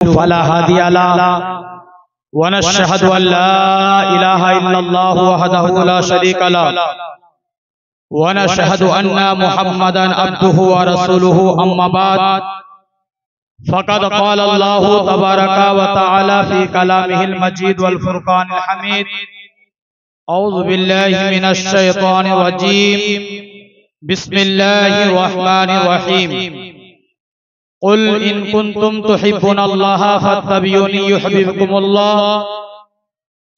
فلا هادي له ونشهد أن لا إله إلا الله وحده لا شريك له ونشهد أن محمدا عبده ورسوله أما بعد فقد قال الله تبارك وتعالى في كلامه المجيد والفرقان الحميد أعوذ بالله من الشيطان الرجيم بسم الله الرحمن الرحيم قل إن كنتم تحبون الله فاتبعوني يحببكم الله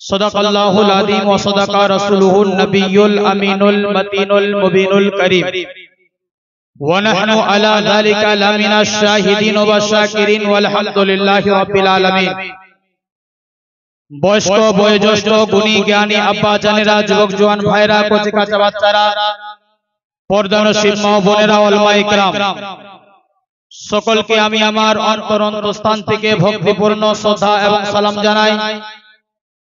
صدق الله العظيم وصدق رسوله النبي الأمين المتين المبين الكريم ونحن على ذلك لمن الشاهدين والشاكرين والحمد لله رب العالمين বয়স্ক বয়োজ্যেষ্ঠ গুণী জ্ঞানী আব্বা জানেরা যুবক জওয়ান ভাইরা কচি কাঁচা বাচ্চারা পর্দানশীল মা বোনেরা উলামায়ে কেরাম সকলকে আমি আমার অন্তরস্থান থেকে ভক্তিপূর্ণ শ্রদ্ধা এবং সালাম জানাই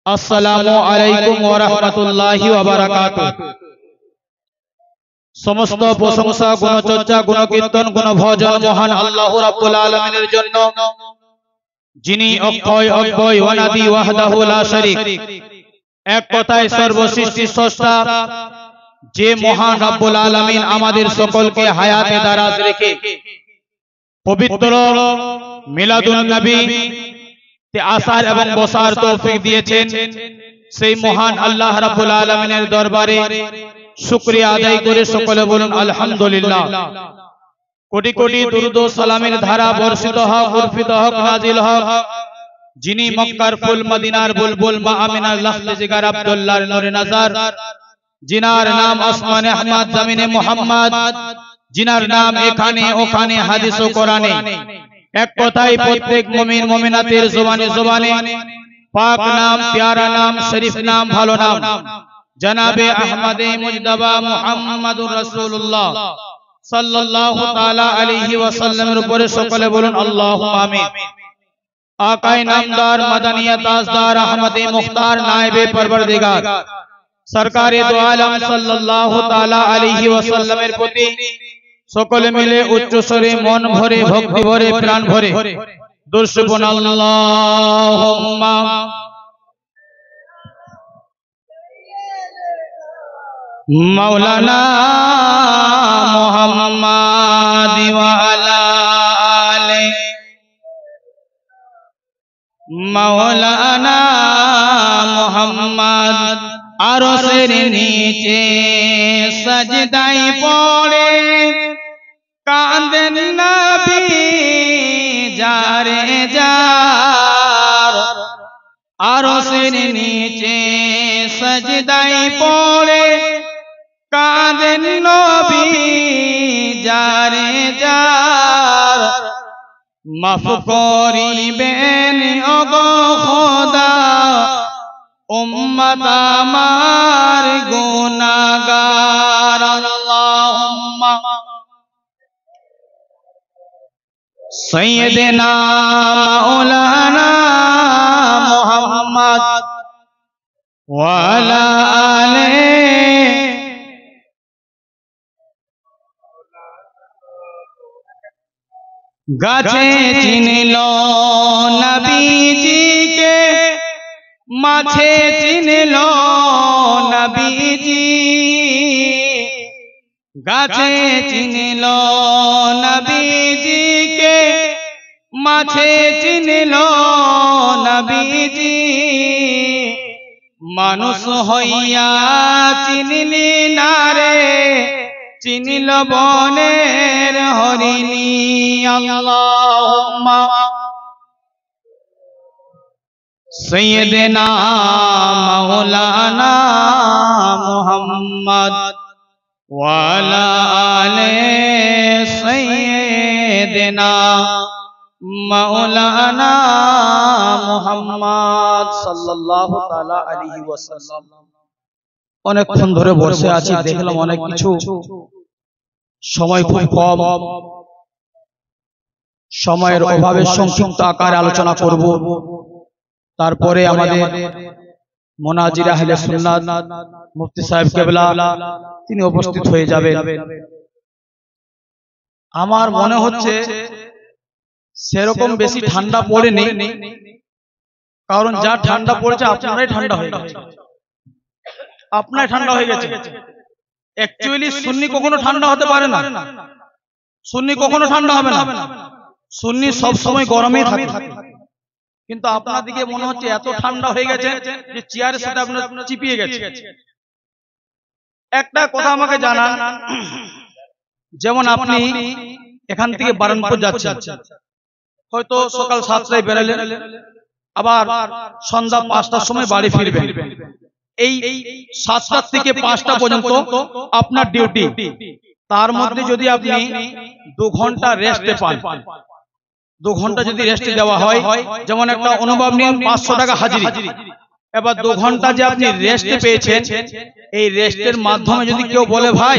আসসালামু আলাইকুম ওয়া রাহমাতুল্লাহি ওয়া বারাকাতুহু সমস্ত প্রশংসা গুণচর্চা গুণকীর্তন গুণভজন মহান আল্লাহ রাব্বুল আলামিনের জন্য যিনি অক্ষয় অব্যয় অনাদি ওয়াহদাহু লা শারীক এক কথায় সর্বসৃষ্টির স্রষ্টা যে মহান রব্বুল আলামিন আমাদের সকলকে হায়াতে দারাজ রেখে পবিত্র মিলাদুন নবী তে আসার এবং বসার তৌফিক দিয়েছেন সেই মহান আল্লাহ রাব্বুল আলামিনের দরবারে শুকরিয়া আদায় করে সকলে বলুন আলহামদুলিল্লাহ কোটি কোটি দুরূদ ও সালামের ধারা বর্ষিত হোক বর্ষিত হোক নাজিল হোক যিনি মক্কার ফুল মদিনার বুলবুল মা আমিনার লাখে জিগার আব্দুল্লাহর নূরে নজর জিনার নাম আসমানে আহমদ জমিনে মুহাম্মদ জিনার নাম এখানে ওখানে হাদিস ও কোরআনে এক কথায় প্রত্যেক মুমিন মুমিনাতের জবানে জবানে পাক নাম প্যারা নাম শরীফ নাম ভালো নাম জনাবে আহমদে মুজতবা মুহাম্মদুর রাসূলুল্লাহ সাল্লাল্লাহু তাআলা আলাইহি ওয়াসাল্লামের উপরে সকলে বলুন আল্লাহুম্মা আমিন আকায়ে নামদার মাদানিয়া তাজদার আহমদে মুখতার নায়েবে পরওয়ারদিগার সরকারে দো আলম সাল্লাল্লাহু তাআলা আলাইহি ওয়াসাল্লামের প্রতি সকলে মিলে উচ্চ স্বরে মন ভরে ভক্তি ভরে প্রাণ ভরে দরুদ পড়ুন আল্লাহুম্মা মাওলানা মুহাম্মাদ ওয়া আলা আলি মাওলানা মুহাম্মাদ আরশের নিচে সাজদায় পড়ে কাঁদেন নবী যারে যার আরশের নিচে সাজদায় পড়ে কাঁদেন নবী যারে যার মাফ করিবেন ওগো খোদা উম্মত আমার গুনাহগার আল্লাহুম্মা সাইয়্যিদিনা মাওলানা মুহাম্মদ ওয়া আলা আলিহি গাছে চিনল নবীজিকে মাছে চিনল নবীজি গাছে চিনল নবীজিকে মাছে চিনল নবীজি মানুষ হইয়া চিনলি না রে চিনিল বনের হরিণী আল্লাহুম্মা সাইয়্যিদিনা মাওলানা মুহাম্মদ ওয়া আলা আলি সাইয়্যিদিনা মাওলানা মুহাম্মদ সাল্লাল্লাহু তাআলা আলাইহি ওয়াসাল্লাম অনেকক্ষণ ধরে বসে আছি দেখলাম অনেক কিছু সময় খুব কম সময়ের অভাবে সংক্ষিপ্ত আকারে আলোচনা করব তারপরে আমাদের মুনাজির আহলে সুন্নাত মুফতি সাহেব কেবলা তিনি উপস্থিত হয়ে যাবেন। আমার মনে হচ্ছে সেরকম বেশি ঠান্ডা পড়েনি, কারণ যা ঠান্ডা পড়েছে আপনারাই ঠান্ডা হয়ে গেছে, আপনারাই ঠান্ডা হয়ে গেছে। অ্যাকচুয়ালি সুন্নি কখনো ঠান্ডা হতে পারে না, সুন্নি কখনো ঠান্ডা হবে না, সুন্নি সব সময় গরমেই থাকে। কিন্তু আপনার দিকে মনে হচ্ছে এত ঠান্ডা হয়ে গেছে যে চেয়ারের সাথে আপনার চিপিয়ে গেছে। একটা কথা আমাকে জানান, যেমন আপনি এখান থেকে বারানপুর যাচ্ছেন, হয়তো সকাল 7টায় বেরালেন, আবার সন্ধ্যা 5টার সময় বাড়ি ফিরবেন। এই 7টা থেকে 5টা পর্যন্ত আপনার ডিউটি। তার মধ্যে যদি আপনি 2 ঘন্টা রেস্টে পান, 2 ঘন্টা যদি রেস্টে দেওয়া হয়, যেমন একটা অনুভব নিন 500 টাকা হাজিরি। এবার 2 ঘন্টা যে আপনি রেস্টে পেয়েছেন, এই রেস্টের মাধ্যমে যদি কেউ বলে ভাই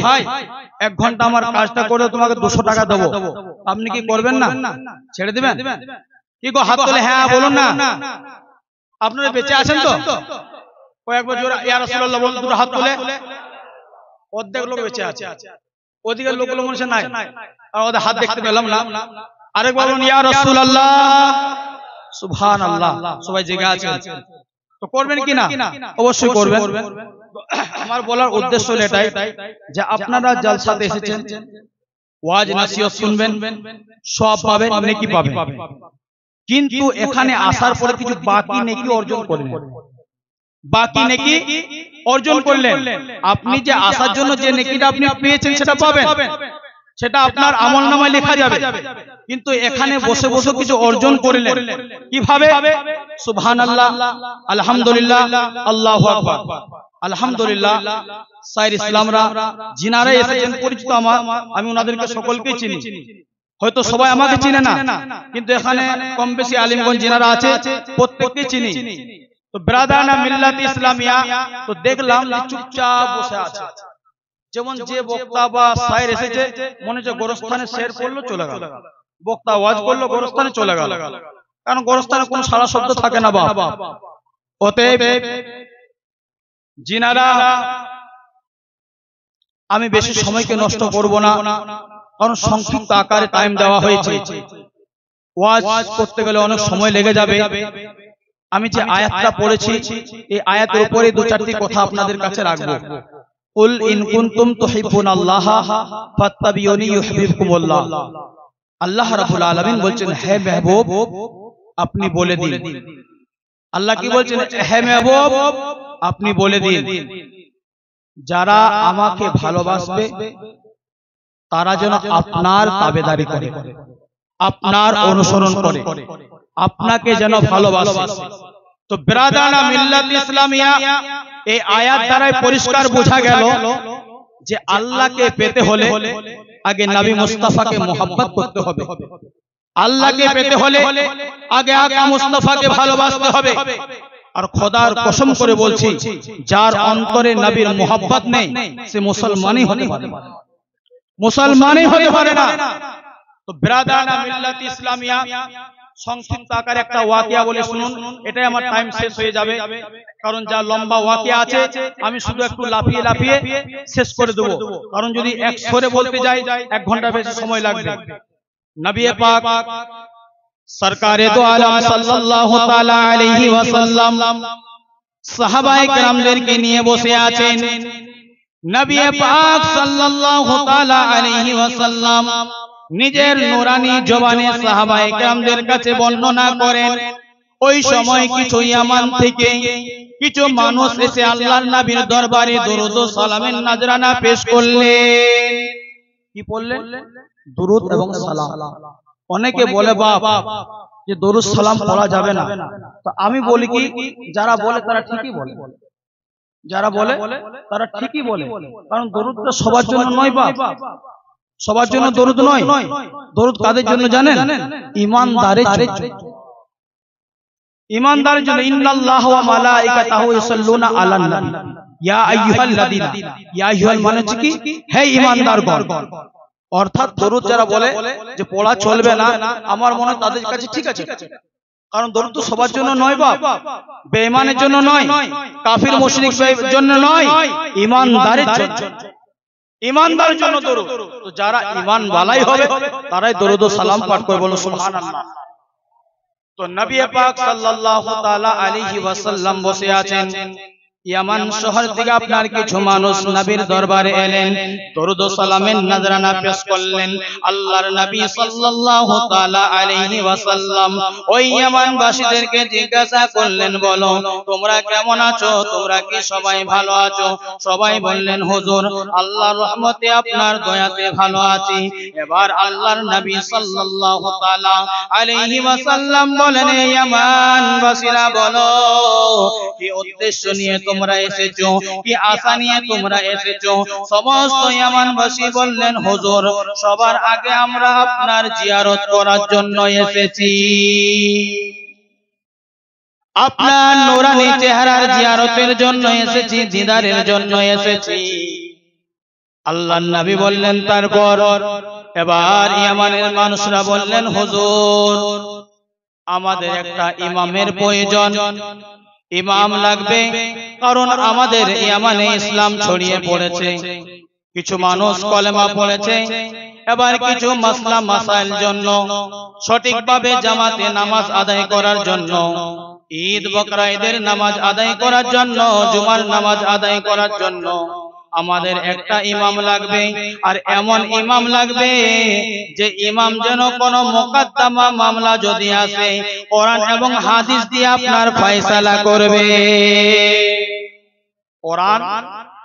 1 ঘন্টা আমার কাজটা করে তোমাকে 200 টাকা দেবো, আপনি কি করবেন না? ছেড়ে দিবেন? কি গো হাত তোলে, হ্যাঁ বলুন না। আপনারা বেঁচে আছেন তো? কয়েকবার জোরে ইয়া রাসূলুল্লাহ বলুন, দুটো হাত তোলে। অর্ধেক লোক বেঁচে আছে, ওদিকের লোকগুলো মনে হচ্ছে নাই, আর ওদের হাত দেখতে পেলাম না। আরেকবার বলুন ইয়া রাসূলুল্লাহ, সুবহানাল্লাহ। সবাই জেগে আছেন তো করবেন কি না? অবশ্যই করবেন। আমার বলার উদ্দেশ্য হলো এটাই যে আপনারা জলসাতে এসেছেন, ওয়াজ নসিহত শুনবেন, সওয়াব পাবেন, নেকি পাবেন। কিন্তু এখানে আসার পরে কিছু বাকি নেকি অর্জন করবেন। বাকি নেকি অর্জন করলেন, আপনি যে আসার জন্য যে নেকিটা আপনি পেয়েছেন সেটা পাবেন, সেটা আপনার আমলনামায় লেখা যাবে। কিন্তু এখানে বসে বসে কিছু অর্জন করলেন, কিভাবে? সুবহানাল্লাহ, আলহামদুলিল্লাহ, আল্লাহু আকবার। আলহামদুলিল্লাহ, সাইর ইসলামরা যিনারা এসেছেন পরিচিত আমার, আমি ওনাদেরকে সকলকে চিনি। হয়তো সবাই আমাকে চিনে না, কিন্তু এখানে কম বেশি আলিমগঞ্জ যিনারা আছে প্রত্যেককে চিনি। তো ব্রাদারানা মিল্লাত ইসলামিয়া, তো দেখলাম যে চুপচাপ বসে আছে। যেমন যে বক্তা বা শায়ের এসেছে, মনে হচ্ছে গোরস্থানে শের পড়লো চলে গেল, বক্তা ওয়াজ করলো গোরস্থানে চলে গেল, কারণ গোরস্থানে কোনো সারা শব্দ থাকে না বাপ। অতএব যিনারা, আমি বেশি সময়কে নষ্ট করব না, কারণ সংক্ষিপ্ত আকারে টাইম দেওয়া হয়েছে, ওয়াজ করতে গেলে অনেক সময় লেগে যাবে। আমি যে আয়াতটা পড়েছি, এই আয়াতের উপরে 2-4টি কথা আপনাদের কাছে রাখবো। কুল ইন কুনতুম তুহিব্বুনাল্লাহ ফাত্তাবিউনি ইউহিব্বুকুমুল্লাহ। আল্লাহ রাব্বুল আলামিন বলছেন, হে মেহবুব আপনি বলে দিন। আল্লাহ কি বলছেন? হে মেহবুব আপনি বলে দিন, যারা আমাকে ভালোবাসবে তারা যেন আপনার তাবেদারি করে, আপনার অনুসরণ করে, আপনাকে যেন ভালোবাসে। তো ব্রাদারানা মিল্লাত ইসলামিয়া, এই আয়াত দ্বারাই পরিষ্কার বোঝা গেল যে আল্লাহকে পেতে হলে আগে নবী মুস্তাফাকে মোহাব্বত করতে হবে। আল্লাহকে পেতে হলে আগে আকা মুস্তাফাকে ভালোবাসতে হবে। আর খোদার কসম করে বলছি, যার অন্তরে নবীর মোহাব্বত নেই সে মুসলমানই হতে পারে না, মুসলমানই হতে পারে না। তো ব্রাদারানা মিল্লাত ইসলামিয়া, সংক্ষিপ্ত আকারে একটা ওয়াকিয়া বলে শুনুন, এটাই আমার টাইম শেষ হয়ে যাবে, কারণ যা লম্বা ওয়াকিয়া আছে আমি শুধু একটু লাফিয়ে লাফিয়ে শেষ করে দেব, কারণ যদি এক সরে বলতে যাই 1 ঘন্টা বেশি সময় লাগবে। নবী পাক সরকারে দো আলম সাল্লাল্লাহু তাআলা আলাইহি ওয়াসাল্লাম সাহাবায়ে কেরামদেরকে নিয়ে বসে আছেন। নবী পাক সাল্লাল্লাহু তাআলা আলাইহি ওয়াসাল্লাম নিজের নূরানি জবানে সাহাবায়ে কেরামদের কাছে বর্ণনা করেন, ওই সময় কিছু ইয়ামান থেকে কিছু মানুষ এসে আল্লাহর নবীর দরবারে দরুদ ও সালামের নজরানা পেশ করলেন। কি বললেন? দরুদ এবং সালাম। অনেকে বলে বাপ যে দরুদ সালাম পড়া যাবে না, তো আমি বলি কি, যারা বলে তারা ঠিকই বলে, যারা বলে তারা ঠিকই বলে, কারণ দরুদটা সবার জন্য নয় বাপ, সবার জন্য দরুদ নয়। দরুদ কাদের জন্য জানেন? ঈমানদারের জন্য, ঈমানদারের জন্য। ইন্নাল্লাহা ওয়া মালাইকাতাহু ইউসাল্লুনা আলান নবী ইয়া আইয়ুহাল্লাযীনা, ইয়া আইয়ুহাল মানে হচ্ছে কি, হে ঈমানদারগণ। অর্থাৎ দরুদ যারা বলে যে পড়া চলবে না, আমার মনে হয় তাদের কাছে ঠিক আছে, কারণ দরুদ তো সবার জন্য নয় বাপ, বেঈমানের জন্য নয়, কাফির মুশরিকের জন্য নয়, ঈমানদারের জন্য। ঈমানদার জন্য দরুদ। তো যারা ঈমান ওয়ালাই হবে তারাই দরুদ ও সালাম পাঠ করে, বলো সুবহানাল্লাহ। তো নবী পাক সাল্লাল্লাহু তাআলা আলাইহি ওয়াসাল্লাম বসে আছেন। ইয়ামান শহর থেকে আপনার কিছু মানুষ নবীর দরবারে এলেন, দরুদ ও সালামের নজরানা পেশ করলেন। আল্লাহর নবী সাল্লাল্লাহু তাআলা আলাইহি ওয়াসাল্লাম ওই ইয়ামানবাসীদেরকে জিজ্ঞাসা করলেন, বলো তোমরা কেমন আছো, তোমরা কি সবাই ভালো আছো? সবাই বললেন, হুজুর আল্লাহর রহমতে আপনার দয়াতে ভালো আছি। এবার আল্লাহর নবী সাল্লাল্লাহু তাআলা আলাইহি ওয়াসাল্লাম বলেন, ইয়ামানবাসীরা বলো কি উদ্দেশ্য নিয়ে তোমরা এসেছো, কি আশা নিয়ে তোমরা এসেছো? সমস্ত ইয়ামানবাসী বললেন, হুজুর সবার আগে আমরা আপনার জিয়ারত করার জন্য এসেছি, আপনার নূরানী চেহারার জিয়ারতের জন্য এসেছি, দিদারের জন্য এসেছি। আল্লাহর নবী বললেন, তারপর? এবার ইয়ামানের মানুষরা বললেন, হুজুর আমাদের একটা ইমামের প্রয়োজন, ইমাম লাগবে, কারণ আমাদের ইয়ামানে ইসলাম ছড়িয়ে পড়েছে, কিছু মানুষ কলেমা পড়েছে, এবার কিছু মাসলা মাসাইল জন্য সঠিকভাবে জামাতে নামাজ আদায় করার জন্য, ঈদ বকরা ঈদের নামাজ আদায় করার জন্য, জুমার নামাজ আদায় করার জন্য আমাদের একটা ইমাম লাগবে। আর এমন ইমাম লাগবে যে ইমাম যেন কোনো মুকদ্দমা মামলা যদি আসে কোরআন এবং হাদিস দিয়ে আপনার ফয়সালা করবে, কোরআন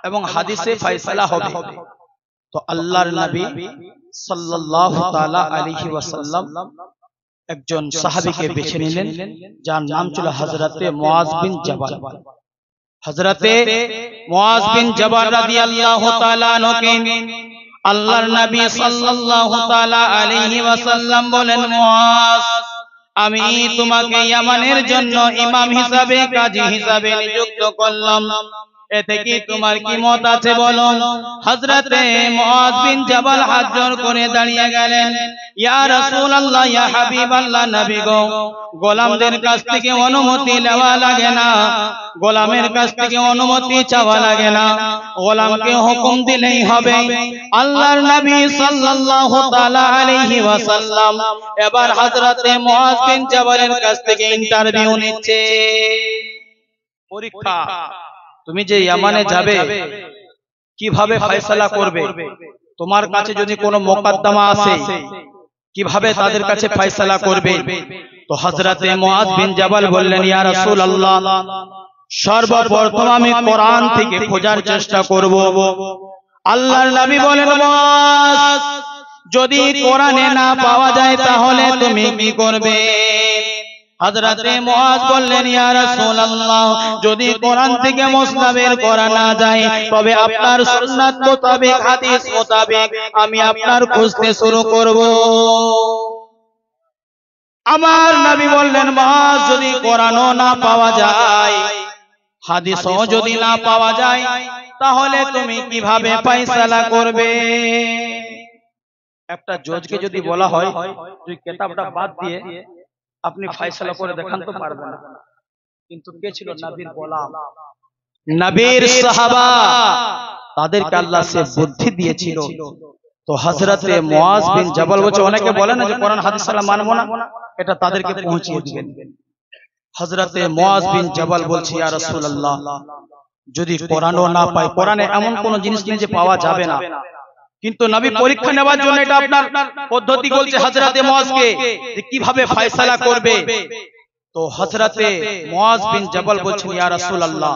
এবং হাদিসে ফয়সালা হবে। তো আল্লাহর নবী সাল্লাল্লাহু তাআলা আলাইহি ওয়াসাল্লাম একজন সাহাবীকে বেছে নিলেন, যার নাম ছিল হযরতে মুআজ বিন জাবাল। হযরতে মুআজ বিন জাবাল রাদিয়াল্লাহু তাআলা আনহুকে আল্লাহর নবী সাল্লাল্লাহু তাআলা আলাইহি ওয়াসাল্লাম বলেন, মুআজ আমি তোমাকে ইয়ামানের জন্য ইমাম হিসাবে, কাজী হিসাবে নিযুক্ত করলাম, এতে কি তোমার কি মত আছে বলো? হযরতে মুআজ বিন জাবাল হাত জোড় করে দাঁড়িয়ে গেলেন, ইয়া রাসূলুল্লাহ, ইয়া হাবিবাল্লাহ, নবী গো, গোলামদের কাছ থেকে অনুমতি নেওয়া লাগে না, গোলামের কাছ থেকে অনুমতি চাওয়া লাগে না, গোলামকে হুকুম দিলেই হবে। আল্লাহর নবী সাল্লাল্লাহু তাআলা আলাইহি ওয়াসাল্লাম এবার হযরতে মুআজ বিন জাবালের কাছ থেকে ইন্টারভিউ নিচ্ছে, পরীক্ষা। তুমি যে ইয়ামানে যাবে কিভাবে ফয়সালা করবে, তোমার কাছে যদি কোনো মোকদ্দমা আসে কিভাবে তাদের কাছে ফয়সালা করবে? তো হযরতে মুআজ বিন জাবাল বললেন, ইয়া রাসূলুল্লাহ, সর্বপ্রথম আমি কোরআন থেকে খোঁজার চেষ্টা করব। আল্লাহর নবী বলেন, মুআজ যদি কোরআনে না পাওয়া যায় তাহলে তুমি কি করবে? হযরতে মুআজ বললেন, ইয়া রাসূলুল্লাহ, যদি কোরআন থেকে মসলা বের করা না যায় তবে আপনার সুন্নাত মোতাবেক, হাদিস মোতাবেক আমি আপনার খুঁজতে শুরু করব। আমার নবী বললেন, মুআজ যদি কোরআনও না পাওয়া যায়, হাদিসও যদি না পাওয়া যায়, তাহলে তুমি কিভাবে ফয়সালা করবে? একটা জজকে যদি বলা হয় তুই কিতাবটা বাদ দিয়ে আপনি ফয়সালা করে দেখান, তো পারবে না। কিন্তু কে ছিল? নবীর গোলাম, নবীর সাহাবা, তাদেরকে আল্লাহ সে বুদ্ধি দিয়েছিল। তো হযরতে মুআজ বিন জাবাল বলছে, অনেকে বলে না যে কোরআন হাদিস ছাড়া মানবো না, এটা তাদেরকে পৌঁছিয়ে দিবেন। হযরতে মুআজ বিন জাবাল বলছে, ইয়া রাসূলুল্লাহ, যদি কোরআনও না পাই, কোরআনে এমন কোন জিনিস নেই যে পাওয়া যাবে না, কিন্তু নবী পরীক্ষা নেওয়ার জন্য এটা আপনার পদ্ধতি বলছে হযরতে মুআজকে যে কিভাবে ফয়সালা করবে। তো হযরতে মুআজ বিন জাবাল বলছেন, ইয়া রাসূলুল্লাহ,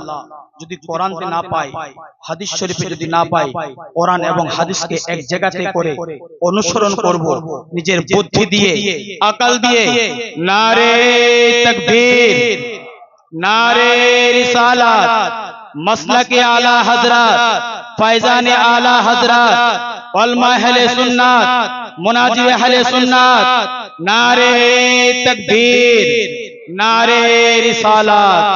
যদি কোরআনতে না পাই, হাদিস শরীফে যদি না পাই, কোরআন এবং হাদিসকে এক জায়গাতে করে অনুসরণ করব নিজের বুদ্ধি দিয়ে, আকল দিয়ে। নারে তাকবীর, নারে রিসালাত, মাসলাকে আলা হযরত, ফায়জানে আলা হযরত, উলামা আহলে সুন্নাত, মুনাজি আহলে সুন্নাত, নারে তাকবীর, নারে রিসালাত।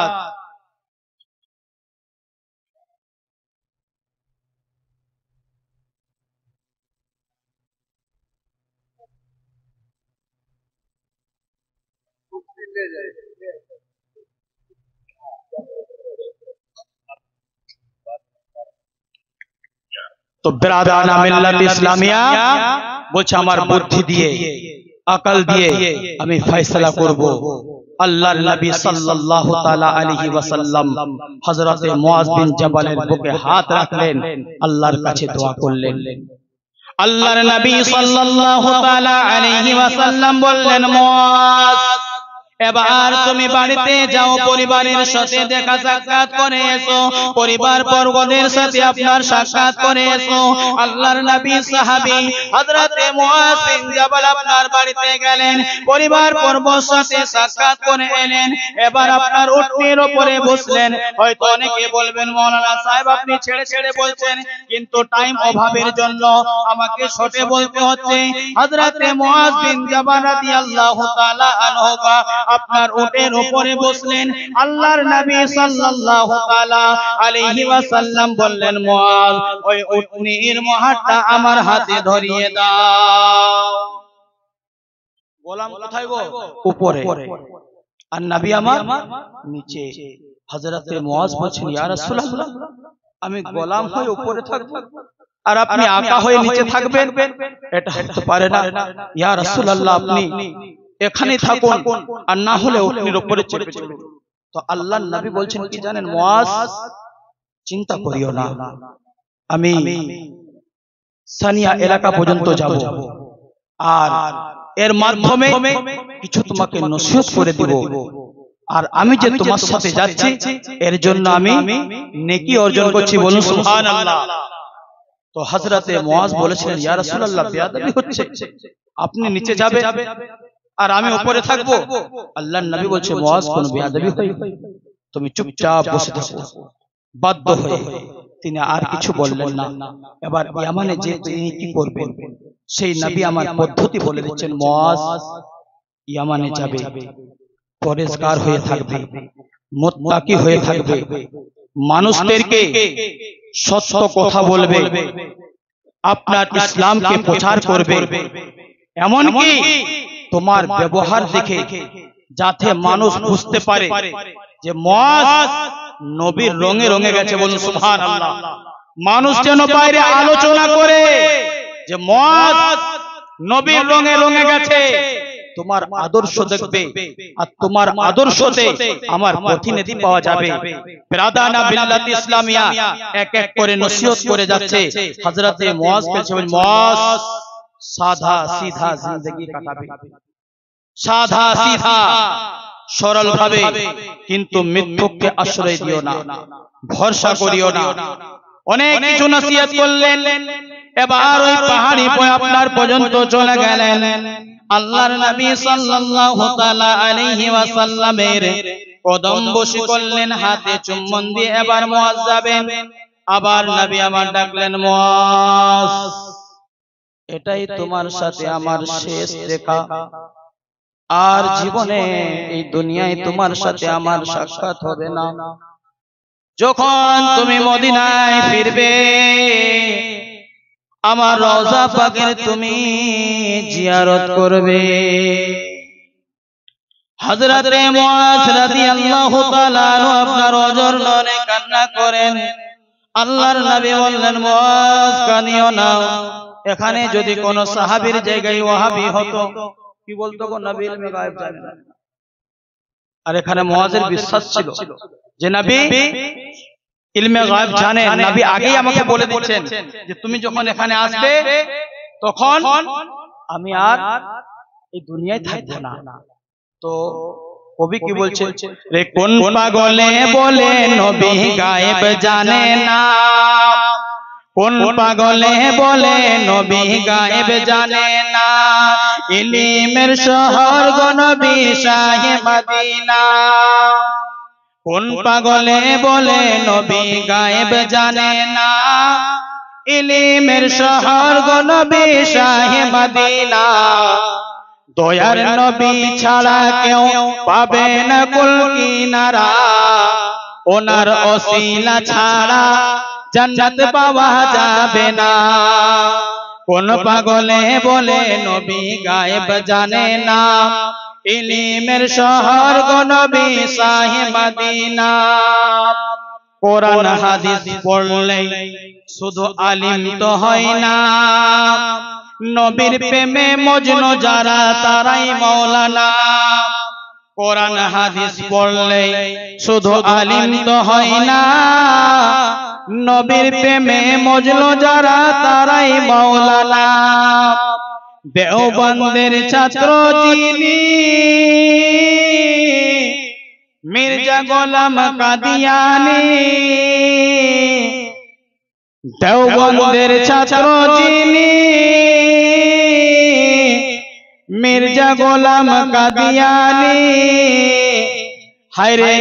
তো তো বিরাদানা মিল্লাত ইসলামিয়া বলছে আমার বুদ্ধি দিয়ে আকল দিয়ে আমি ফয়সালা করব। আল্লাহর নবী সাল্লাল্লাহু তাআলা আলাইহি ওয়াসাল্লাম হযরতে মুআজ বিন জাবালের বুকে হাত রাখলেন, আল্লাহর কাছে দোয়া করলেন। আল্লাহর নবী সাল্লাল্লাহু তাআলা আলাইহি ওয়াসাল্লাম বললেন, মুআজ এবার তুমি বাড়িতে যাও, পরিবারের সাথে দেখা সাক্ষাৎ করে এসো, পরিবার বর্গদের সাথে আপনার সাক্ষাৎ করে এসো। আল্লাহর নবী সাহাবী হযরতে মুআজ বিন জাবাল আপনার বাড়িতে গেলেন, পরিবার বর্গের সাথে সাক্ষাৎ করে এলেন। এবার আপনার উটনির উপরে বসলেন। হয়তো অনেকে বলবেন, মাওলানা সাহেব আপনি ছেড়ে ছেড়ে বলছেন, কিন্তু টাইম অভাবের জন্য আমাকে শর্টে বলতে হচ্ছে। হযরতে মুআজ বিন জাবাল রাদিয়াল্লাহু তাআলা আনহু আপনার উটের উপরে বসলেন। আল্লাহর নবী সাল্লাল্লাহু তাআলা আলাইহি ওয়াসাল্লাম বললেন, মুআজ ওই উটনির মোহরটা আমার হাতে ধরিয়ে দাও। গোলাম কোথায় গো? উপরে, আর নবী আমার নিচে। হযরতে মুআজ বলছেন, ইয়া রাসূলুল্লাহ আমি গোলাম হয়ে উপরে থাকব আর আপনি আকা হয়ে নিচে থাকবেন, এটা হতে পারে না। ইয়া রাসূলুল্লাহ আপনি এখানে থাকুন, আর না হলে উটনির উপরে চেপে চলুন। তো আল্লাহর নবী বলছেন কি জানেন, মুআজ চিন্তা করিও না, আমি সানিয়া এলাকা পর্যন্ত যাব, আর এর মাধ্যমে কিছু তোমাকে নসিহত করে দিব, আর আমি যে তোমার সাথে যাচ্ছি এর জন্য আমি নেকি অর্জন করছি। বলুন সুবহানাল্লাহ। তো হযরতে মুআজ বলেছিলেন, ইয়া রাসূলুল্লাহ বেয়াদবি হচ্ছে, আপনি নিচে যাবে আর আমি উপরে থাকবো। আল্লাহর নবী বলছে, মুআজ কোন বেয়াদবি হয়, তুমি চুপচাপ বসে থাকো। বাধ্য হয়ে তিনি আর কিছু বললেন না। এবার ইয়ামানে যে তিনি কি করবেন সেই নবী আমার পদ্ধতি বলে দিচ্ছেন, মুআজ ইয়ামানে যাবে, পরেজগার হয়ে থাকবে, মুত্তাকি হয়ে থাকবে, মানুষদেরকে সত্য কথা বলবে, আপনার ইসলামকে প্রচার করবে, এমনকি তোমার ব্যবহার দেখে যাতে মানুষ বুঝতে পারে যে মুআজ নবীর রঙে রঙে গেছে। বলুন সুবহানাল্লাহ। মানুষ যেন বাইরে আলোচনা করে যে মুআজ নবীর রঙে রঙে গেছে, তোমার আদর্শ দেখবে, আর তোমার আদর্শতে আমার প্রতিনিধি পাওয়া যাবে। বিরাদানা মিল্লাত ইসলামিয়া এক এক করে নসিহত করে যাচ্ছে। হযরতে মুআজ বলছেন, মুআজ সাদা সিধা জিন্দেগি কাটাবে, সাদা সিধা সরল ভাবে, কিন্তু মিথ্যুককে আশ্রয় দিও না, ভরসা করিও না। অনেক কিছু নসিহত করলেন। এবার ওই পাহাড়ি আপনার পর্যন্ত চলে গেলেন। আল্লাহর নবী সাল্লাল্লাহু তাআলা আলাইহি ওয়াসাল্লামের কদম বসি করলেন, হাতে চুম্বন দিয়ে এবার মুআজ যাবেন। আবার নবী আমার ডাকলেন, মুআজ এটাই তোমার সাথে আমার শেষ দেখা, আর জীবনে এই দুনিয়ায় তোমার সাথে আমার সাক্ষাৎ হবে না। যখন তুমি মদিনায় ফিরবে আমার রওজা পাকের তুমি জিয়ারত করবে। হযরতে মুআজ রাদিয়াল্লাহু তাআলা আপনার ওজর ননে কান্না করেন। আল্লাহর নবী বললেন, মুআজ কাঁদিও না, এখানে যদি কোন সাহাবীর জায়গায় ওয়াহাবি হতো কি বলতো গো, নবী ইলমে গায়েব জানেন। আর এখানে মুআজের বিশ্বাস ছিল যে নবী ইলমে গায়েব জানেন। নবী আগেই আমাকে বলে দিচ্ছেন যে তুমি যখন এখানে আসবে তখন আমি আর এই দুনিয়ায় থাকবো না। তো কবি কি বলছে, রে কোন পাগলে বলে নবী গায়েব জানে না, কোন পাগলে বলে নবী গায়েব জানে না, ইলমের শহর গো নবী শাহে মদিনা। কোন পাগলে বলে নবী গায়েব জানে না, ইলমের শহর গো নবী শাহে মদিনা। দয়ার নবী ছাড়া কেউ পাবে না কুল কিনারা, ওনার ওসিলা ছাড়া জান্নাত পাওয়া যাবে না। কোন পাগলে বলে নবী গায়েব জানে না, ইলমের শহর গো নবী শাহে মদিনা। কোরআন হাদিস পড়লে শুধু আলিম তো হয় না, নবীর প্রেমে মজনু যারা তারাই মাওলানা। কোরআন হাদিস পড়লে শুধু আলিম তো হয় না, নবীর প্রেমে মজনু যারা তারাই মাওলানা। দেওবন্দের ছাত্র যিনি মির্জা গোলাম কাদিয়ানী, দেওবন্দের ছাত্র যিনি মির্জা গোলাম কাদিয়ানী। হায়রে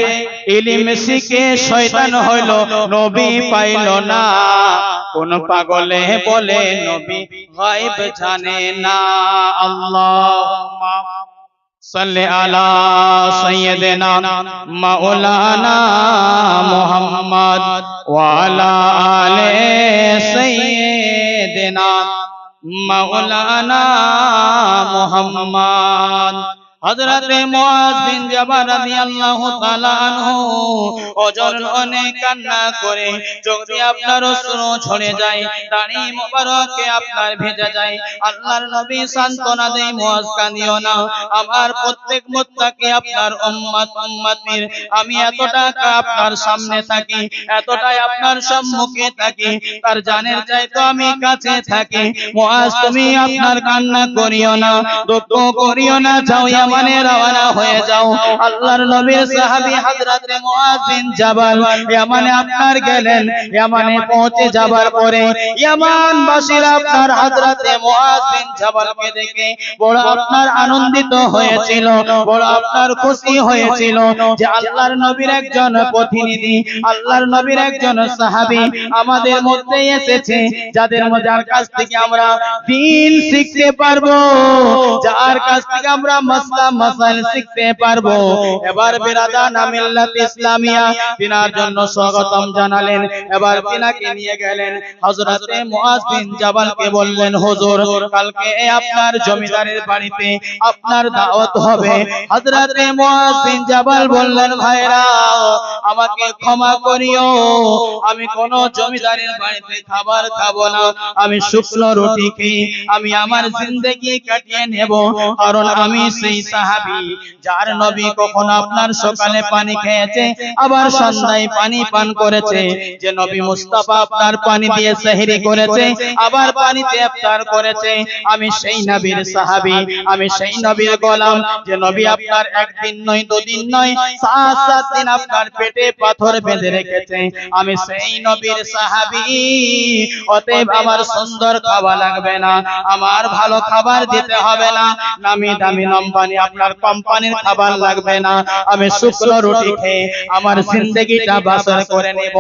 ইলম শিখে শয়তান হইল, নবী পাইল না। কোন পাগলে বলে নবী গায়ব জানে না। আল্লাহুম্মা সাল্লি আলা সাইয়্যিদিনা মাওলানা মুহাম্মদ ওয়া আলা আলি সাইয়্যিদিনা মাওলানা মুহাম্মদ। হযরত মুআয বিন জাবাল রাদিয়াল্লাহু তাআলা আনহু অজরনে কান্না করে চোখ দিয়ে আপনার অশ্রু ঝরে যায়, দাড়ি মোবারকে আপনার ভেজা যায়। আল্লাহর নবী সান্ত্বনা দেয়, মুআয কাঁদিও না, আমার প্রত্যেক মুত্তাকি আপনার উম্মত উম্মতির। আমি এতটা আপনার সামনে থাকি, এতটাই আপনার সম্মুখে থাকি, তার জানের চাইতে আমি কাছে থাকি। মুআয তুমি আপনার কান্না করিও না, দুঃখ করিও না, যাও ইয়ামানে রওনা হয়ে যাও। আল্লাহর নবীর সাহাবী হযরত মুআয বিন জাবাল ইয়ামানে আপনার গেলেন। ইয়ামানে পৌঁছে যাবার পরে ইয়ামানবাসীরা আপনার হযরত মুআয বিন জাবালকে দেখে বড় আপনার আনন্দিত হয়েছিল, বড় আপনার খুশি হয়েছিল যে আল্লাহর নবীর একজন প্রতিনিধি, আল্লাহর নবীর একজন সাহাবী আমাদের মধ্যে এসেছে, যাদের কাছ থেকে আমরা দ্বীন শিখতে পারবো, যার কাছ থেকে আমরা মাসলা মাসাইল শিখতে পারবো। এবার বিরাদান মিল্লাত ইসলামিয়া তিনার জন্য স্বাগতম জানালেন। এবার তিনাকে নিয়ে গেলেন হযরত মুআয বিন জাবালকে বললেন, হুজুর কালকে আপনার জমিদারের বাড়িতে আপনার দাওয়াত হবে। হযরত মুআয বিন জাবাল বললেন, ভাইরা আমাকে ক্ষমা করিও, আমি কোন জমিদারের বাড়িতে খাবার খাবো না, আমি শুকনো রুটি খেয়ে আমি আমার জিন্দেগি কাটিয়ে নেব। কারণ আমি সেই সাহাবী যার নবী কখনো আপনার সকালে পানি খেয়েছে, আবার সন্ধ্যায় পানি পান করেছে, যে নবী মুস্তাফা আপনার পানি দিয়ে সেহরি করেছে, আবার পানিতে ইফতার করেছে। আমি সেই নবীর সাহাবী, আমি সেই নবীর গোলাম, যে নবী আপনার একদিন নয় দুদিন নয় 7 দিন আপনার পেটে পাথর বেঁধে রেখেছে। আমি সেই নবীর সাহাবী, অতএব আমার সুন্দর খাবার লাগবে না, আমার ভালো খাবার দিতে হবে না, নামি দামি নম্বানি আপনার কোম্পানির খাবার লাগবে না, আমি শুকনো রুটি খেয়ে আমার জিন্দেগিটা বাসর করে নেব।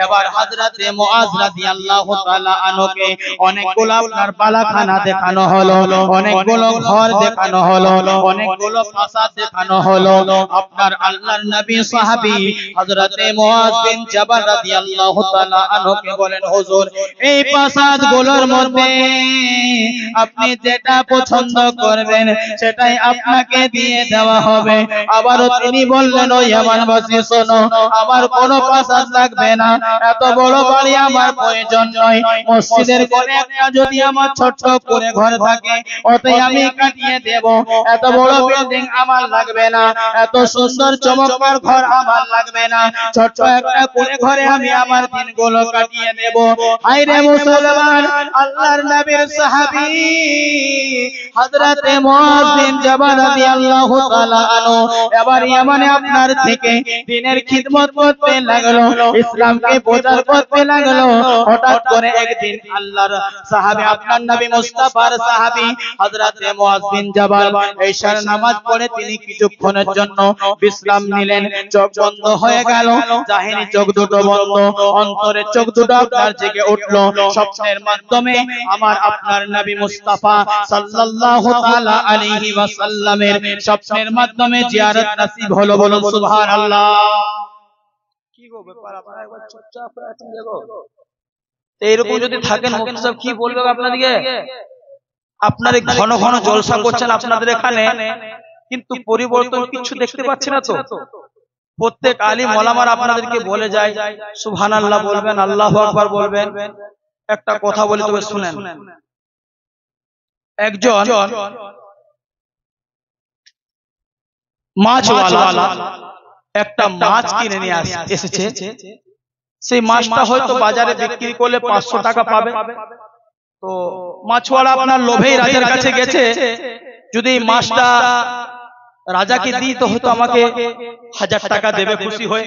এবার হযরত মুআয রাদিয়াল্লাহু তাআলা আনহুকে অনেকগুলো আপনার বালাখানা দেখানো হলো, অনেকগুলো ঘর দেখানো হলো, অনেকগুলো প্রাসাদ দেখানো হলো। আপনার আল্লাহর নবী সাহাবী হযরত মুআয বিন জাবাল রাদিয়াল্লাহু তাআলা আনহুকে বলেন, হুজুর এই প্রাসাদগুলোর মধ্যে আপনি যেটা পছন্দ করবেন সেটাই আপনাকে দিয়ে দেওয়া হবে। আবারও তিনি বললেন, ও ইয়ামানবাসী শোনো, আমার কোনো প্রাসাদ লাগবে না, এত বড় বাড়ি আমার প্রয়োজন নয়, মসজিদের কোণে একটা যদি আমার ছোট্ট করে ঘর থাকে ওতেই আমি কাটিয়ে দেব। এত বড় বিল্ডিং আমার লাগবে না, এত সুন্দর চমৎকার ঘর আমার লাগবে না, ছোট্ট একটা করে ঘরে আমি আমার দিনগুলো কাটিয়ে দেব। হায়রে মুসলমান, আল্লাহর নবীর সাহাবী হযরত মুআয বিন জাবাল রাদিয়াল্লাহু তাআলা আনহু এবার ইয়ামানে আপনার থেকে দ্বীনের খিদমত করতে লাগলো, ইসলামকে প্রচার করতে লাগলো। হঠাৎ করে একদিন আল্লাহর সাহাবী আপনার নবী মুস্তাফার সাহাবী হযরত মুআয বিন জাবাল ঈশার নামাজ পড়ে তিনি কিছুক্ষণের জন্য বিশ্রাম নিলেন। চোখ বন্ধ হয়ে গেল, জাহিনী চোখ দুটো বন্ধ, অন্তরের চোখ দুটো আপনার জেগে উঠলো। স্বপ্নের মাধ্যমে আমার আপনার নবী মুস্তাফা সাল্লাল্লাহু তাআলা আলাইহি ওয়াসাল্লামের স্বপ্নের মাধ্যমে জিয়ারত নসিব হলো। বলুন সুবহানাল্লাহ। কি গো ব্যাপার, আপনারা একবার চুপচাপ হয়ে আছেন দেখো। এইরকম যদি থাকেন মুফতি সাহেব কি বলবে আপনাদেরকে? আপনারা ঘন ঘন জলসা করছেন আপনাদের এখানে, কিন্তু পরিবর্তন কিছু দেখতে পাচ্ছি না তো। প্রত্যেক আলিম ওলামার আপনাদেরকে বলে যায় সুবহানাল্লাহ বলবেন, আল্লাহু আকবার বলবেন। একটা কথা বলি তবে শুনেন। একজন মাছওয়ালা একটা মাছ কিনে নিয়ে এসেছে। সেই মাছটা হয়তো বাজারে বিক্রি করলে 500 টাকা পাবে। তো মাছওয়ালা আপনার লোভেই রাজার কাছে গেছে, যদি মাছটা রাজাকে দিই তো হয়তো আমাকে 1000 টাকা দেবে খুশি হয়ে।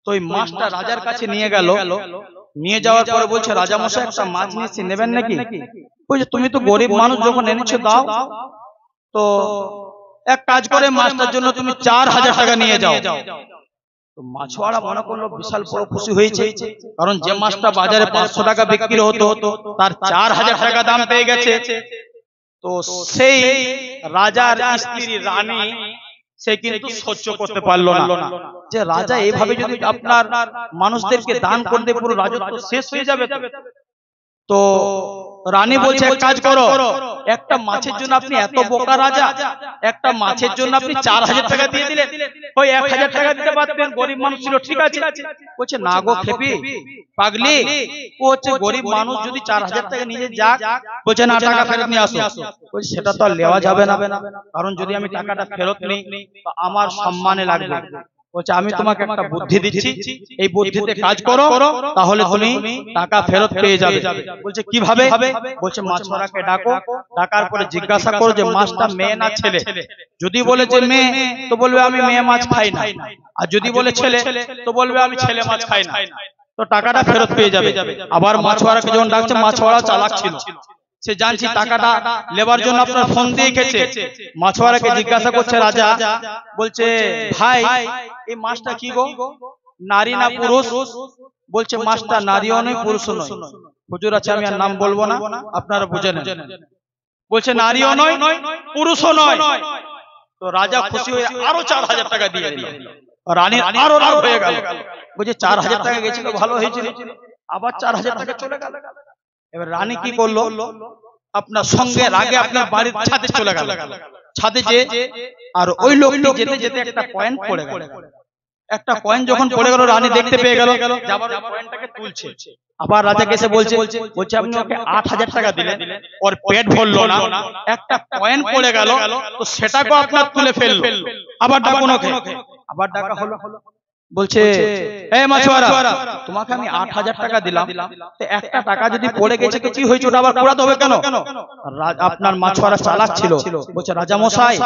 তো ওই মাছটা রাজার কাছে নিয়ে গেল। নিয়ে যাওয়ার পরে বলছে, রাজা মশাই একটা মাছ নিয়েছি, নেবেন নাকি? বলছে, তুমি তো গরিব মানুষ, যখন এনেছো দাও। তো এক কাজ করে মাছটার জন্য তুমি 4000 টাকা নিয়ে যাও। তো মাছওয়ালা মনে করলো বিশাল বড় খুশি হয়েছে, কারণ যে মাছটা বাজারে 500 টাকা বিক্রি হতো তার 4000 টাকা দাম পেয়ে গেছে। তো সেই রাজার স্ত্রী রানী সে কিন্তু সহ্য করতে পারলো না যে রাজা এইভাবে যদি আপনার মানুষদেরকে দান করতে পুরো রাজত্ব শেষ হয়ে যাবে। তো রানী বলছে, এক কাজ করো, একটা মাছের জন্য আপনি এত বোকা রাজা, একটা মাছের জন্য আপনি 4000 টাকা দিয়ে দিলেন, ওই 1000 টাকা দিতে পারতেন, গরিব মানুষ ছিল, ঠিক আছে। বলছে, না গো খেপি পাগলি, ও হচ্ছে গরিব মানুষ, যদি 4000 টাকা নিয়ে যাক। বলছে, না, টাকা ফেরত নিয়ে আসো। বলছে, সেটা তো আর নেওয়া যাবে না, কারণ যদি আমি টাকাটা ফেরত নিই তো আমার সম্মানে লাগবে। বলছে, আমি তোমাকে একটা বুদ্ধি দিচ্ছি, এই বুদ্ধিতে কাজ করো, তাহলে তুমি টাকা ফেরত পেয়ে যাবে। বলছে, কিভাবে? বলছে, মাছওয়ালাকে ডাকো, ডাকার পরে জিজ্ঞাসা করো যে মাছটা মেয়ে না ছেলে। যদি বলে যে মেয়ে তো বলবে আমি মেয়ে মাছ খাই না, আর যদি বলে ছেলে তো বলবে আমি ছেলে মাছ খাই না। তো টাকাটা ফেরত পেয়ে যাবে। আবার মাছওয়ালাকে যখন ডাকছে, মাছওয়ালা চালাক ছিল, সে জানছি টাকাটা লেবার জন্য আপনার ফোন দিয়ে গেছে। মাছওয়ালাকে জিজ্ঞাসা করছে রাজা, বলছে, ভাই এই মাছটা কি গো, নারী না পুরুষ? বলছে, মাছটা নারীও নয় পুরুষও নয়। হুজুর আছে, আমি আর নাম বলবো না, আপনারা বুঝে নেন। বলছে, নারীও নয় পুরুষও নয়। তো রাজা খুশি হয়ে আরো 4000 টাকা দিয়ে দিল। রানী আরো রাগ হয়ে গেল, বলছে 4000 টাকা গেছিল, ভালো হয়েছিল, আবার 4000 টাকা চলে গেল। এবার রানী কি করলো, আপনার সঙ্গে রাগে আপনার বাড়ির ছাদে চলে গেল। ছাদে যে আর ওই লোকটি যেতে যেতে একটা কয়েন পড়ে গেল। একটা কয়েন যখন পড়ে গেল, রানী দেখতে পেয়ে গেল, আবার কয়েনটাকে তুলছে। আবার রাজা এসে বলছে, আপনি ওকে 8000 টাকা দিলেন, ওর পেট ভরলো না, একটা কয়েন পড়ে গেল, তো সেটাকে আপনার তুলে ফেললো। আবার ডাকুন ওকে, আবার ডাকা হলো। বলছে, এই মাছওয়ালা, তোমাকে আমি 8000 টাকা দিলাম, তো একটা টাকা যদি পড়ে গেছে কি হয়েছে, ওটা আবার পোড়াতে হবে কেন? আপনার মাছওয়ালা চালাক ছিল, বলছে, রাজা মশাই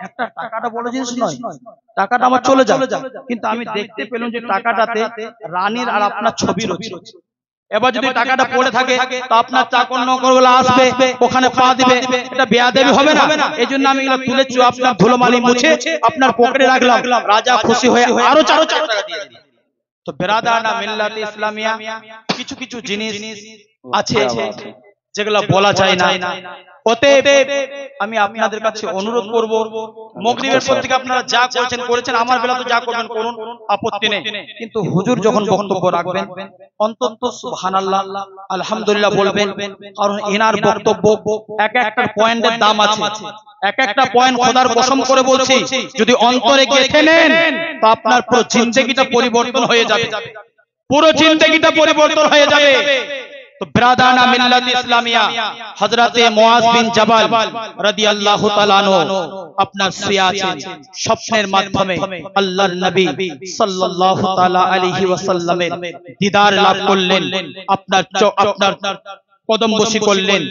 একটা টাকাটা বড় জিনিস নয়, টাকাটা আমার চলে যাবে, কিন্তু আমি দেখতে পেলাম যে টাকাটাতে রানীর আর আপনার ছবি রয়েছে। এবার যদি টাকাটা পড়ে থাকে তো আপনার চাকর নকরগুলো আসবে, ওখানে পা দিবে, এটা বেয়াদবি হবে না? এই জন্য আমি এগুলো তুলেছি, আপনার ধুলোমালি মুছে আপনার পকেটে রাখলাম। রাজা খুশি হয়ে আরো 4000 টাকা দিয়ে দিল। তো বেরাদারানা মিল্লাত ইসলামিয়া, কিছু কিছু জিনিস আছে যেগুলো বলা যায় না। অতএব আমি আপনাদের কাছে অনুরোধ করব, মাগরিবের পর থেকে আপনারা যা করেছেন, আমার বেলা তো যা করবেন করুন, আপত্তি নেই, কিন্তু হুজুর যখন বক্তব্য রাখবেন অন্তত সুবহানাল্লাহ আলহামদুলিল্লাহ বলবেন, কারণ এনার বক্তব্য এক একটা পয়েন্টের দাম আছে। এক একটা পয়েন্ট খোদার কসম করে বলছি, যদি অন্তরে গেঁথে নেন তো আপনার পুরো জিন্দেগিটা পরিবর্তন হয়ে যাবে, পুরো জিন্দেগিটা পরিবর্তন হয়ে যাবে। তো ব্রাদারানা মিল্লাত ইসলামিয়া, হযরতে মুআজ বিন জাবাল রাদিয়াল্লাহু তাআলা আনহু আপনার শুয়ে আছেন, স্বপ্নের মাধ্যমে আল্লাহর নবী সাল্লাল্লাহু তাআলা আলাইহি ওয়াসাল্লামের দিদার লাভ করলেন। আপনার কদম বসি করলেন,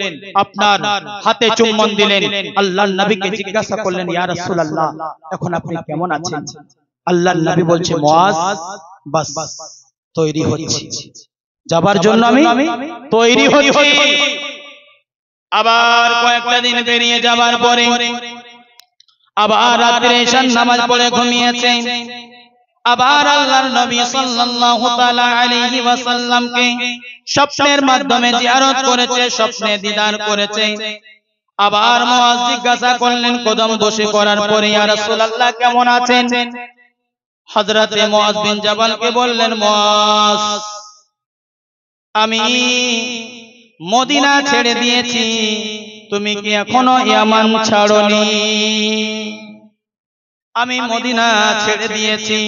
আপনার হাতে চুম্বন দিলেন। আল্লাহর নবীকে জিজ্ঞাসা করলেন, ইয়া রাসূলুল্লাহ, এখন আপনি কেমন আছেন? আল্লাহর নবী বলছে, মুআজ বাস তৈরি হচ্ছি, যাবার জন্য আমি তৈরি হচ্ছি। আবার কয়েকটা দিন পেরিয়ে যাবার পরে আবার রাতে ঈশার নামাজ পড়ে ঘুমিয়েছে। আবার আল্লাহর নবী সাল্লাল্লাহু তাআলা আলাইহি ওয়াসাল্লামকে স্বপ্নের মাধ্যমে জিয়ারত করেছে, স্বপ্নে দিদার করেছে। আবার মুআজ জিজ্ঞাসা করলেন কদম বসে করার পরে, ইয়া রাসূলুল্লাহ কেমন আছেন? হযরতে মুআজ বিন জাবালকে বললেন, মুআজ আমি মদিনা ছেড়ে দিয়েছি, তুমি কি এখনো ইয়ামান ছাড়োনি? আমি মদিনা ছেড়ে দিয়েছি।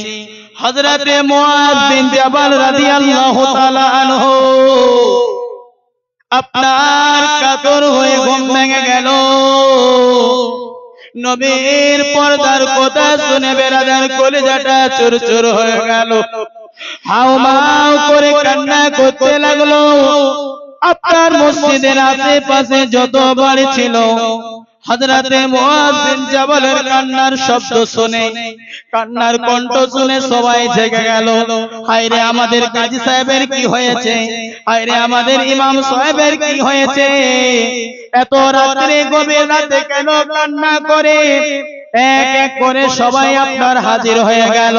হযরতে মুআয বিন জাবাল রাদিয়াল্লাহু তাআলা আনহু আপনার কাতর হয়ে ঘুম ভেঙে গেল। নবীর পর্দার কথা শুনে বেরাদার কলিজাটা চুরচুর হয়ে গেল, হাউমাউ করে কান্না করতে লাগলো। আপনার মসজিদের আশেপাশে যত বাড়ি ছিল হযরতে মুআয বিন জাবালের কান্নার শব্দ শুনে, কান্নার কণ্ঠ শুনে সবাই জেগে গেল। হায়রে আমাদের কাজী সাহেবের কি হয়েছে, হায়রে আমাদের ইমাম সাহেবের কি হয়েছে, এত রাতে গভীর রাতে কেন কান্না করে? এক এক করে সবাই আপনার হাজির হয়ে গেল।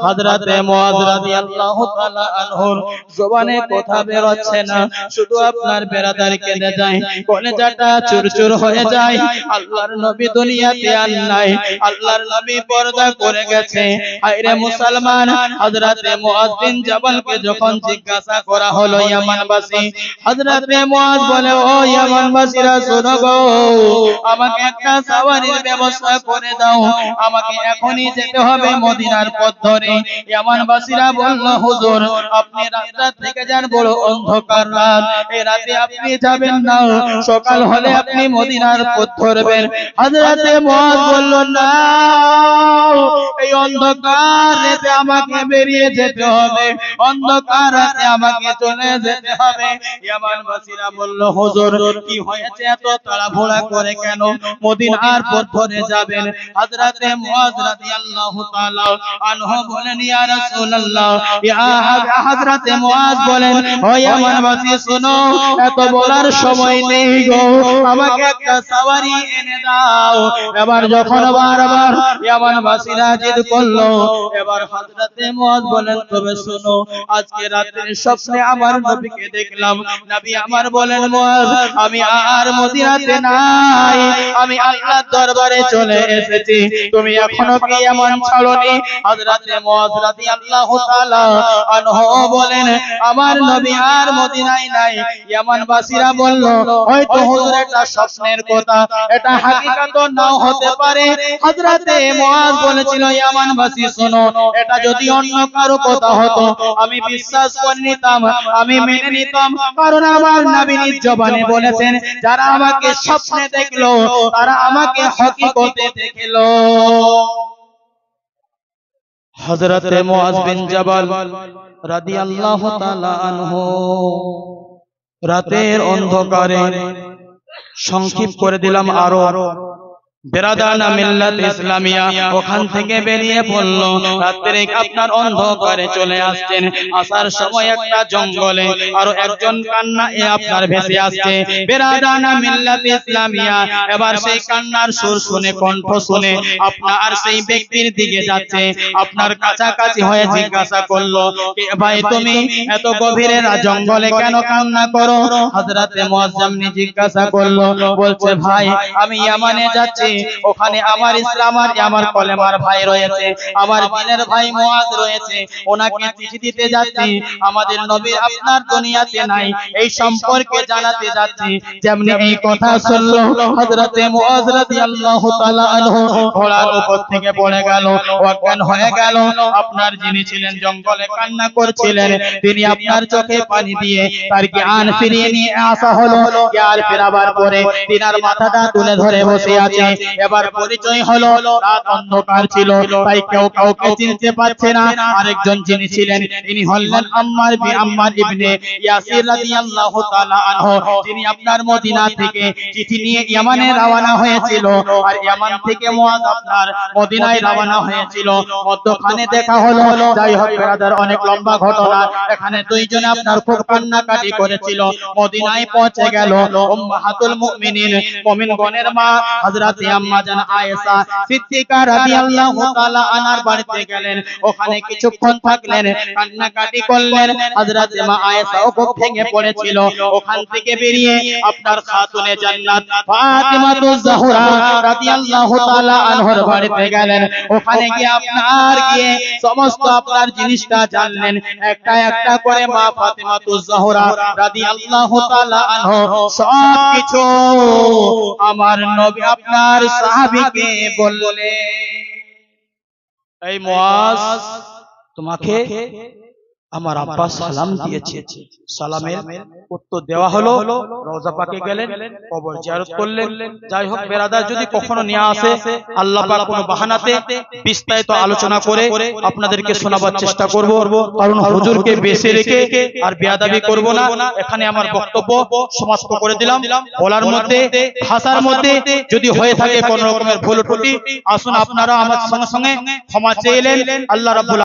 হযরতে মুআয রাদিয়াল্লাহু তাআলা আনহুর জবানে কথা বের হচ্ছে না, শুধু আপনার বেরাদার কেঁদে যায়, কলেজাটা চুরচুর হয়ে যায়। আল্লাহর নবী দুনিয়াতে আর নাই, আল্লাহর নবী পর্দা করে গেছে। হায়রে মুসলমান, হযরতে মুআয বিন জাবালকে যখন জিজ্ঞাসা করা হলো ইয়ামানবাসী, হযরতে মুআয বলে, ও ইয়ামানবাসীরা শোনো গো, আমাকে একটা সাওয়ারির ব্যবস্থা করে দাও, আমাকে এখনই যেতে হবে মদিনার পথ ধরে। ইয়ামানবাসীরা বলল, হুজুর আপনি রাতটা থেকে যান, বড় অন্ধকার রাত, এই রাতে আপনি যাবেন না, সকাল হলে আপনি মদিনার পথ ধরবেন। হযরতে মুআয বলল, না, এই অন্ধকার রাতে আমাকে বেরিয়ে যেতে হবে, অন্ধকার রাতে আমাকে চলে যেতে হবে। ইয়ামানবাসীরা বলল, হুজুর কি হয়েছে, এত তাড়াহুড়া করে কেন মদিনার পথ ধরে যাবেন? হযরতে মুআয রাদিয়াল্লাহু তাআলা আনহু বলেন, ইয়া রাসূলুল্লাহ, হযরতে মুআয বলেন, ও ইয়ামানবাসী শুনো, এত বলার সময় নেই গো, আমাকে একটা সাওয়ারি এনে দাও। এবার যখন বারবার ইয়ামানবাসীরা জিদ করলো, এবার হযরতে মুআয বলেন, তবে শুনো, আজকে রাতের স্বপ্নে আমার নবীকে দেখলাম। নবী আমার বলেন, মুআয আমি আর মদিনাতে নাই, আমি আল্লাহর দরবারে চলে এসেছি, তুমি এখনো কি এমন ছাড়োনি? হযরতে মুআয রাদিয়াল্লাহু তাআলা আনহু বলেন, আমার নবী আর মদিনায় নাই। ইয়ামানবাসীরা বলল, হয়তো হুজুর এটা স্বপ্নের কথা, এটা হাকিকত নাও হতে পারে। হযরতে মুআয বলেছিল, ইয়ামানবাসী শোনো, এটা যদি অন্য কারো কথা হতো আমি বিশ্বাস করে নিতাম, আমি মেনে নিতাম, কারণ আমার নবী নিজ জবানে বলেছেন, যারা আমাকে স্বপ্নে দেখলো তারা আমাকে হকিকতে দেখলো। হযরতে মুআয বিন জাবাল রাদিয়াল্লাহু তাআলা আনহু রাতের অন্ধকারে, সংক্ষিপ্ত করে দিলাম আরো, বেরাদানা মিল্লাত ইসলামিয়া ওখান থেকে বেরিয়ে পড়ল। রাত্রে আপনার অন্ধকারে চলে আসছেন, আসার সময় একটা জঙ্গলে আরো একজন কান্না আপনার ভেসে আসছে। বেরাদানা মিল্লাত ইসলামিয়া এবার সেই কান্নার সুর শুনে, কণ্ঠ শুনে আপনার সেই ব্যক্তির দিকে যাচ্ছে, আপনার কাছাকাছি হয়ে জিজ্ঞাসা করলো, কে ভাই তুমি এত গভীরে জঙ্গলে কেন কান্না করো? হযরতে মুআয জিজ্ঞাসা করলো, বলছে, ভাই আমি ইয়ামানে যাচ্ছি, ওখানে আমার ইসলাম আর আমার কলেমার ভাই রয়েছে, আমার দিনের ভাই মুআয রয়েছে, ওনাকে চিঠি দিতে যাচ্ছি, আমাদের নবী আপনার দুনিয়াতে নাই, এই সম্পর্কে জানাতে যাচ্ছি। যেমনি এই কথা শুনলো হযরতে মুআয রাদিয়াল্লাহু তাআলা আনহু ঘোড়ার উপর থেকে পড়ে গেল, অজ্ঞান হয়ে গেল। আপনার যিনি ছিলেন জঙ্গলে কান্না করছিলেন, তিনি আপনার চোখে পানি দিয়ে তার জ্ঞান ফিরিয়ে নিয়ে আসা হলো। জ্ঞান ফেরাবার পরে তিনার মাথাটা তুলে ধরে বসে আছে। এবার পরিচয় হলো, রাত অন্ধকার ছিল, তাই কেউ কাউকে চিনতে পারছে না। আরেকজন যিনি ছিলেন তিনি হলেন আম্মার ইবনে ইয়াসির রাদিয়াল্লাহু তাআলা আনহু, যিনি আপনার মদিনা থেকে চিঠি নিয়ে ইয়ামানে রওনা হয়েছিল, আর ইয়ামান থেকে মুআয আপনার মদিনায় রওনা হয়েছিল। মধ্যখানে দেখা হলো। যাই হোক ব্রাদার, অনেক লম্বা ঘটনা। এখানে দুইজনে আপনার খুব কান্নাকাটি করেছিল। মদিনায় পৌঁছে গেল। উম্মাহাতুল মুমিনিন, মুমিনগণের মা হযরত আম্মা জান আয়েশা সিদ্দিকা রাদিয়াল্লাহু তাআলা আনহার বাড়িতে গেলেন। ওখানে কিছুক্ষণ থাকলেন, কান্নাকাটি করলেন। হযরত মা আয়েশাও খুব ভেঙে পড়েছিল। ওখান থেকে বেরিয়ে আপনার খাতুনে জান্নাত ফাতিমাতুজ জাহরা রাদিয়াল্লাহু তাআলা আনহার বাড়িতে গেলেন। ওখানে গিয়ে সমস্ত আপনার জিনিসটা জানলেন। একটা একটা করে মা ফাতিমাতুজ জাহরা রাদিয়াল্লাহু তাআলা আনহা সবকিছু আমার নবী আপনার সাহাবীকে বললেন। এই মুআজ, তোমাকে আমার আব্বা সালাম দিয়েছে। সালামের উত্তর দেওয়া হলো, রওজা পাকে গেলেন, কবর জিয়ারত করলেন। যাই হোক বেরাদার, যদি কখনো নিয়ে আসে আল্লাহ পাক কোনো বাহানাতে বিস্তারিত আলোচনা করে আপনাদেরকে শোনাবার চেষ্টা করব, কারণ হুজুরকে বেঁচে রেখে আর বেয়াদবি করব না। এখানে আমার বক্তব্য সমাপ্ত করে দিলাম। বলার মধ্যে, ভাষার মধ্যে যদি হয়ে থাকে কোনো রকমের ভুল ত্রুটি, আসুন আপনারা আমার সঙ্গে সঙ্গে ক্ষমা চেয়ে এলেন। আল্লাহ রাব্বুল